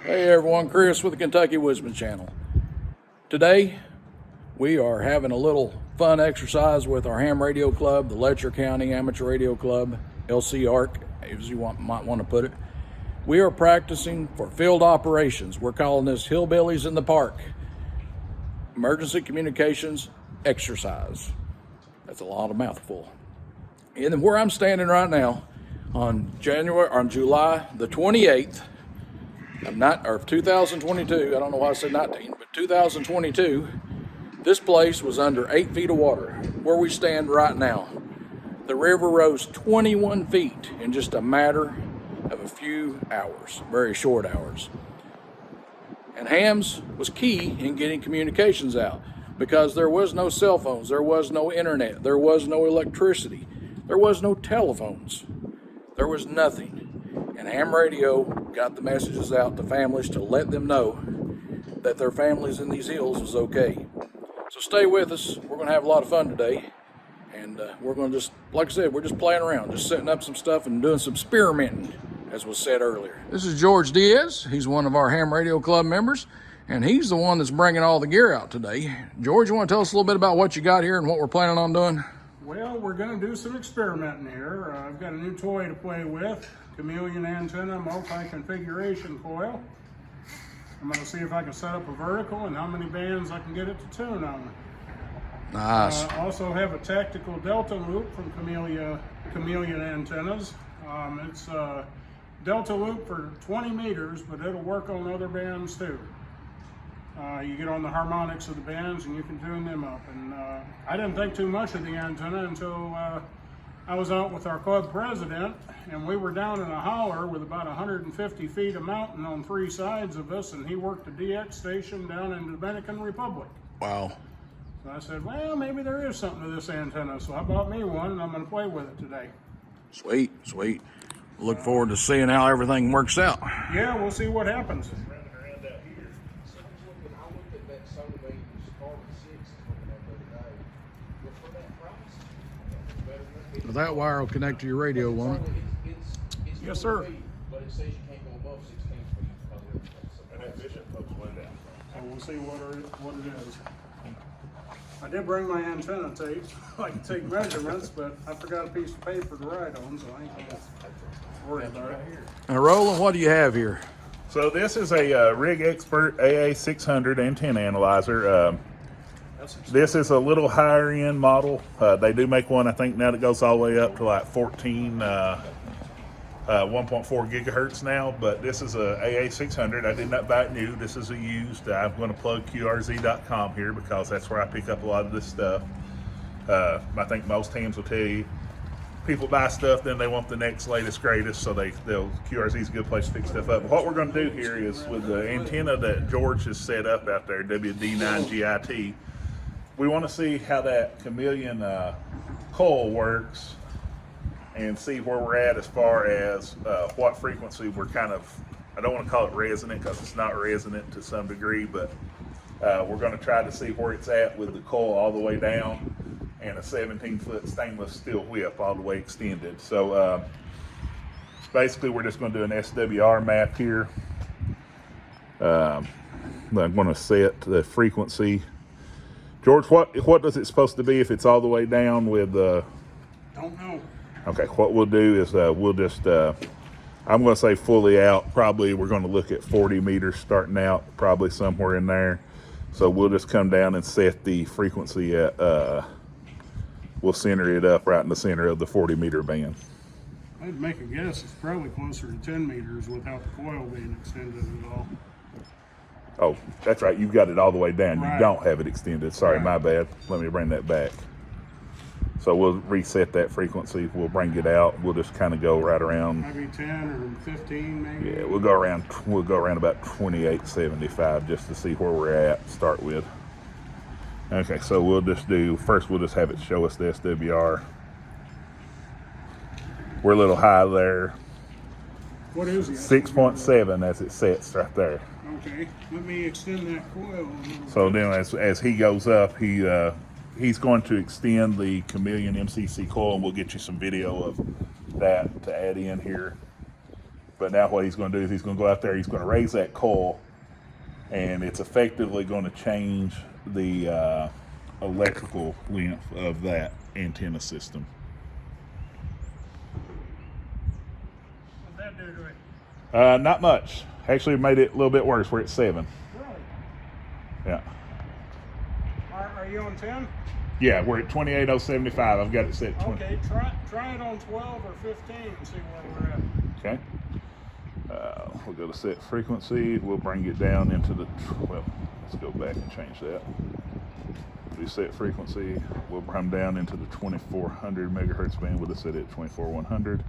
Hey everyone, Chris with the Kentucky Woodsman Channel. Today we are having a little fun exercise with our ham radio club, the Letcher County Amateur Radio Club, LC ARC, as you might want to put it. We are practicing for field operations. We're calling this Hillbillies in the Park. Emergency communications exercise. That's a lot of mouthful. And then where I'm standing right now on July the 28th, of 2022, I don't know why I said 19, but 2022, this place was under 8 feet of water. Where we stand right now, the river rose 21 feet in just a matter of a few hours, very short hours. And hams was key in getting communications out because there was no cell phones, there was no internet, there was no electricity, there was no telephones, there was nothing. And ham radio got the messages out to families to let them know that their families in these hills was okay. So stay with us. We're going to have a lot of fun today. And we're going to just, like I said, we're just playing around, just setting up some stuff and doing some experimenting, as was said earlier. This is George Diaz. He's one of our ham radio club members, and he's the one that's bringing all the gear out today. George, you want to tell us a little bit about what you got here and what we're planning on doing? Well, we're going to do some experimenting here. I've got a new toy to play with, chameleon antenna, multi-configuration coil. I'm going to see if I can set up a vertical and how many bands I can get it to tune on. Nice. Also have a tactical delta loop from chameleon antennas. It's a delta loop for 20 meters, but it'll work on other bands too. You get on the harmonics of the bands and you can tune them up. And I didn't think too much of the antenna until I was out with our club president, and we were down in a holler with about 150 feet of mountain on 3 sides of us, and he worked a DX station down in the Dominican Republic. Wow. So I said, well, maybe there is something to this antenna. So I bought me one, and I'm going to play with it today. Sweet, sweet. Look forward to seeing how everything works out. Yeah, we'll see what happens. Well, that wire will connect to your radio, won't it? Yes, sir. But it says you can't go above 16 feet. And that bishop pokes one down. So we'll see what it is. I did bring my antenna tape. I can take measurements, but I forgot a piece of paper to write on, so I ain't gonna worry about it. Now, Roland, what do you have here? So this is a Rig Expert AA600 antenna analyzer. This is a little higher end model. They do make one, I think, now that goes all the way up to like 1.4 gigahertz now, but this is a AA600. I did not buy it new. This is a used. I'm going to plug QRZ.com here because that's where I pick up a lot of this stuff. I think most hams will tell you, people buy stuff, then they want the next latest greatest, so QRZ is a good place to pick stuff up. But what we're going to do here is with the antenna that George has set up out there, WD9GIT, we want to see how that chameleon coil works and see where we're at as far as what frequency we're kind of, I don't want to call it resonant because it's not resonant to some degree, but we're going to try to see where it's at with the coil all the way down and a 17-foot stainless steel whip all the way extended. So basically we're just going to do an SWR map here. I'm going to set the frequency. George, what does it supposed to be if it's all the way down with Don't know. Okay, what we'll do is we'll just, I'm going to say fully out. Probably we're going to look at 40 meters starting out, probably somewhere in there. So we'll just come down and set the frequency at, we'll center it up right in the center of the 40 meter band. I'd make a guess it's probably closer to 10 meters without the coil being extended at all. Oh, that's right. You've got it all the way down. Right. You don't have it extended. Sorry, Right. my bad. Let me bring that back. So we'll reset that frequency. We'll bring it out. We'll just kind of go right around. Maybe 10 or 15, maybe. Yeah, we'll go around about 2875 just to see where we're at. Start with. Okay, so we'll just have it show us the SWR. We're a little high there. What is it? 6.7 as it sets right there. Okay, let me extend that coil a little. So then as he goes up, he's going to extend the chameleon MCC coil, and we'll get you some video of that to add in here. But now what he's going to do is he's going to go out there, he's going to raise that coil, and it's effectively going to change the electrical length of that antenna system. What'd that do to it? Not much. Actually, it made it a little bit worse. We're at 7. Really? Yeah. Are you on 10? Yeah, we're at 28,075. I've got it set 20. Okay, try it on 12 or 15 and see where we're at. Okay. We'll go to set frequency. We'll bring it down into the, well, let's go back and change that. We set frequency. We'll come down into the 2400 megahertz band. We'll just set it at 24100.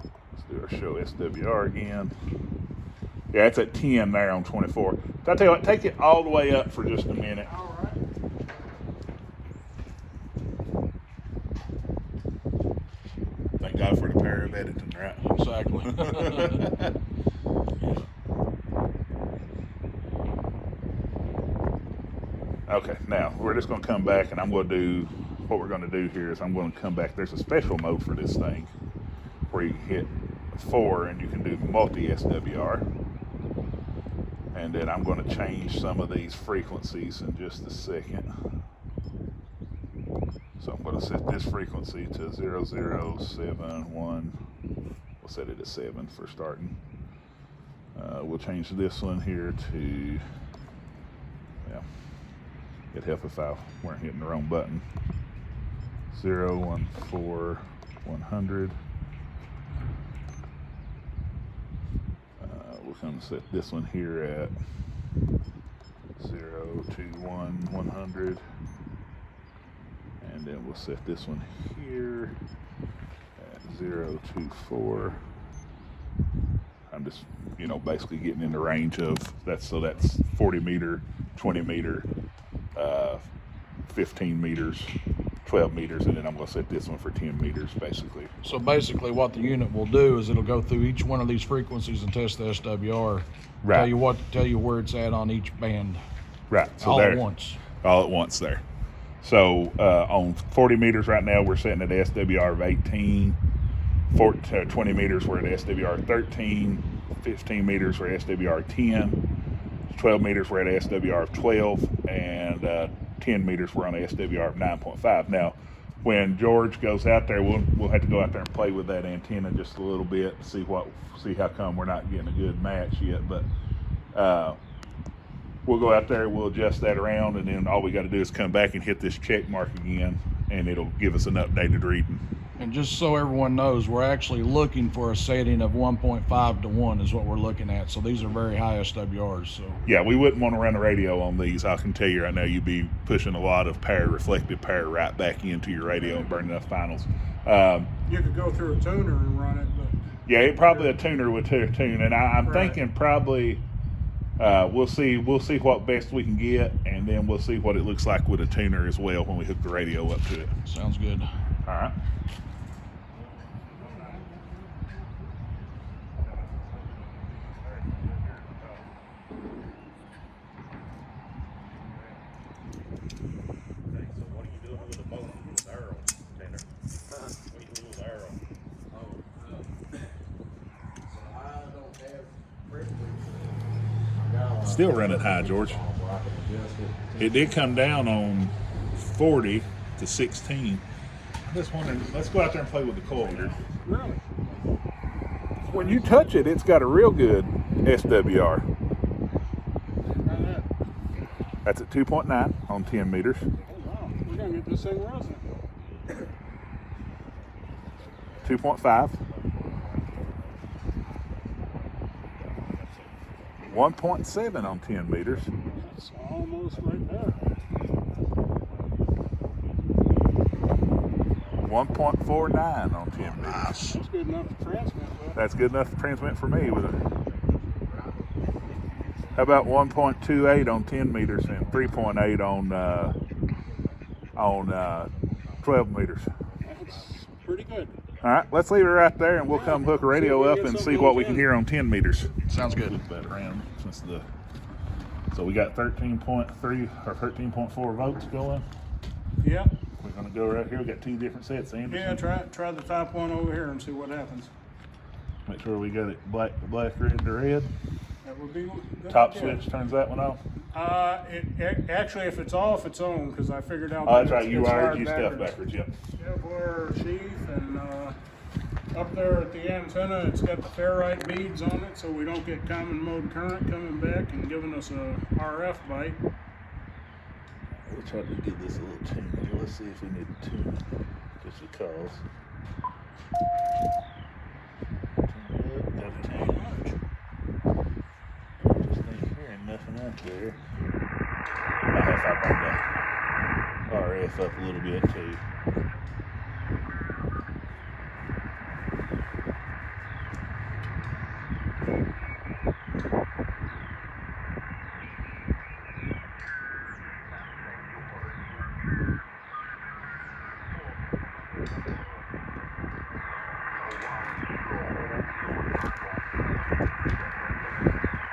Let's do our show SWR again. Yeah, it's at 10 there on 24. So I tell you what, take it all the way up for just a minute. All right. Thank God for the power of editing, right? Exactly. Okay, now we're just going to come back, and I'm going to do what we're going to do here is I'm going to come back. There's a special mode for this thing where you hit 4 and you can do multi SWR. And then I'm going to change some of these frequencies in just a second. So I'm going to set this frequency to 0071. We'll set it at 7 for starting. We'll change this one here to, yeah, it'd help if I weren't hitting the wrong button. 014100. We'll come set this one here at 021100. And then we'll set this one here at 024. I'm just, basically getting in the range of that's 40 meter, 20 meter, 15 meters, 12 meters, and then I'm going to set this one for 10 meters, basically. So basically what the unit will do is it'll go through each one of these frequencies and test the SWR. Right. Tell you where it's at on each band. Right. So all there, at once. All at once there. So on 40 meters right now, we're setting at SWR of 18. 20 meters, we're at SWR 13. 15 meters, we're at SWR 10. 12 meters, we're at SWR of 12. And 10 meters, we're on a SWR of 9.5. Now, when George goes out there, we'll have to go out there and play with that antenna just a little bit, see how come we're not getting a good match yet. But we'll go out there, we'll adjust that around, and then all we got to do is come back and hit this check mark again, and it'll give us an updated reading. And just so everyone knows, we're actually looking for a setting of 1.5 to 1 is what we're looking at. So these are very high SWRs. So yeah, we wouldn't want to run the radio on these. I can tell you right now, you'd be pushing a lot of reflective power right back into your radio and burning up finals. You could go through a tuner and run it, but yeah, probably a tuner would tune, and I'm thinking probably we'll see what best we can get, and then we'll see what it looks like with a tuner as well when we hook the radio up to it. sounds good. All right. Still running high, George. It did come down on 40 to 16. I'm just wondering, let's go out there and play with the coil here. really, When you touch it, it's got a real good SWR. That's at 2.9 on 10 meters. oh wow, we're gonna get this thing resonant. 2.5. 1.7 on 10 meters. It's almost right there. 1.49 on 10 meters. That's good enough to transmit, but That's good enough to transmit for me with it. How about 1.28 on 10 meters and 3.8 on 12 meters? that's pretty good. All right, let's leave it right there, and we'll come hook a radio up and see what we can hear on 10 meters. Sounds good. Flip that around since so we got 13.3 or 13.4 volts going. Yeah, We're gonna go right here. We got 2 different sets. Anderson. yeah. Try the top one over here and see what happens. Make sure we got it black, red to red. That would be good. Top Yeah. switch turns that one on. Actually, if it's off its own, because I figured out. Oh, that's that right. You it's wired wired your stuff backwards. Yep. Kevlar sheath, and up there at the antenna, it's got the ferrite beads on it, so we don't get common mode current coming back and giving us a RF bite. We'll try to get this a little tune here. Let's see if we need to tune it. Just because. Got to tune. Just ain't hearing nothing out there. I'll have to bring the RF up a little bit too.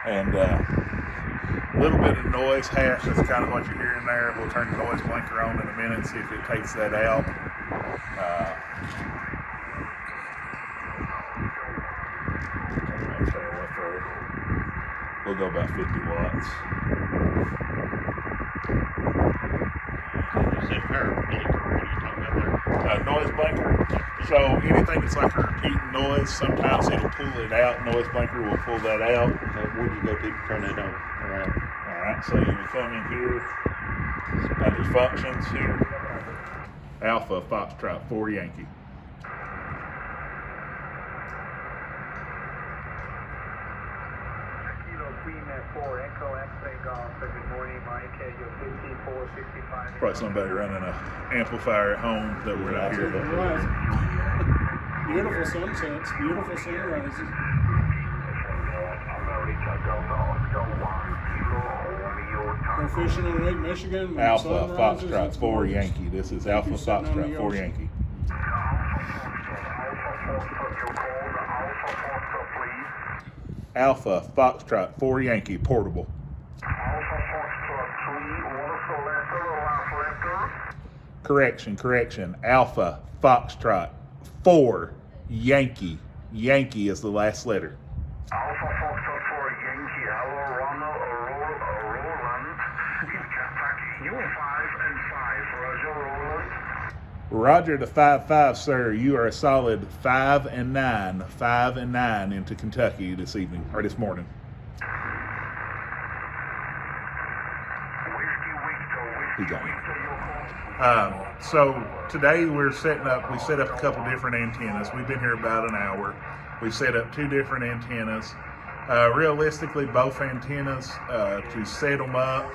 And a little bit of noise hash, that's kind of what you're hearing there. We'll turn the noise blinker on in a minute and see if it takes that out. We'll go about 50 watts. Noise blinker. So anything that's like a repeating noise, sometimes it'll pull it out. Noise blinker will pull that out. Where'd you go to turn it on? Alright, so you can come in here, under functions here, Alpha Foxtrot 4 Yankee. Probably somebody running an amplifier at home that we're not here. Beautiful sunsets, beautiful sunrises. Go fishing on Lake Michigan. when Alpha the sun rises, Foxtrot it's 4 gorgeous. Yankee. This is Alpha sitting on the Foxtrot 4 ocean. Yankee. Alpha Foxtrot 4 Yankee portable. Correction. Alpha Foxtrot 4 Yankee. Yankee is the last letter. Alpha Foxtrot 4 Yankee, hello, Roland, Kentucky, 5 and 5, Roger, Roland. Roger the 5-5, sir. You are a solid 5 and 9. 5 and 9 into Kentucky this evening, or this morning. Whiskey, He got me. So today we set up a couple different antennas. We've been here about an hour. We set up 2 different antennas. Realistically, both antennas, to set them up,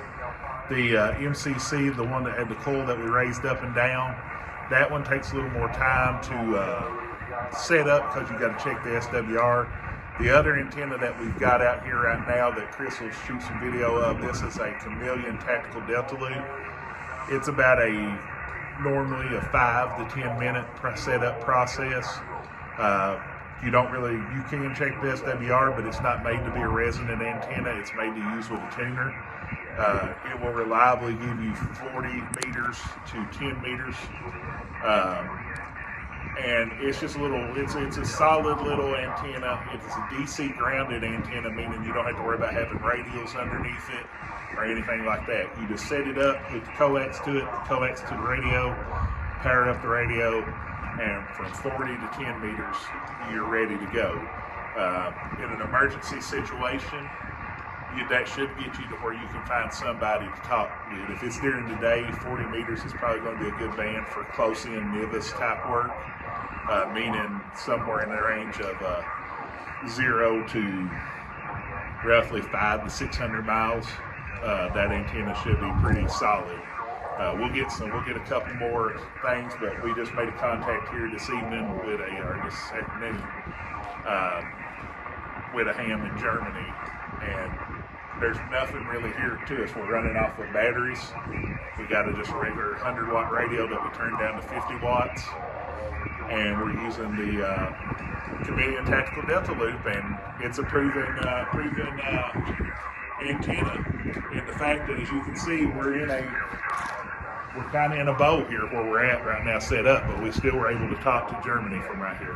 the MCC, the one that had the coil that we raised up and down, that one takes a little more time to set up because you got to check the SWR. The other antenna that we've got out here right now that Chris will shoot some video of, this is a Chameleon Tactical Delta Loop. It's about normally a 5 to 10 minute setup process. You can check the SWR, but it's not made to be a resonant antenna. It's made to use with a tuner. It will reliably give you 40 meters to 10 meters. And it's just it's a solid little antenna. It's a DC grounded antenna, meaning you don't have to worry about having radials underneath it or anything like that. You just set it up, hook the coax to it, coax to the radio, power up the radio, and from 40 to 10 meters, you're ready to go. In an emergency situation, that should get you to where you can find somebody to talk with. If it's during the day, 40 meters is probably going to be a good band for close-in NIVIS type work, meaning somewhere in the range of 0 to roughly 500 to 600 miles. That antenna should be pretty solid. We'll get a couple more things, but we just made a contact here this evening with this afternoon with a ham in Germany, and there's nothing really here to us. We're running off of batteries. We got just a regular 100 watt radio that we turned down to 50 watts, and we're using the Chameleon Tactical Delta Loop, and it's a proven antenna. And the fact that, as you can see, we're kind of in a bowl here where we're at right now set up, but we still were able to talk to Germany from right here.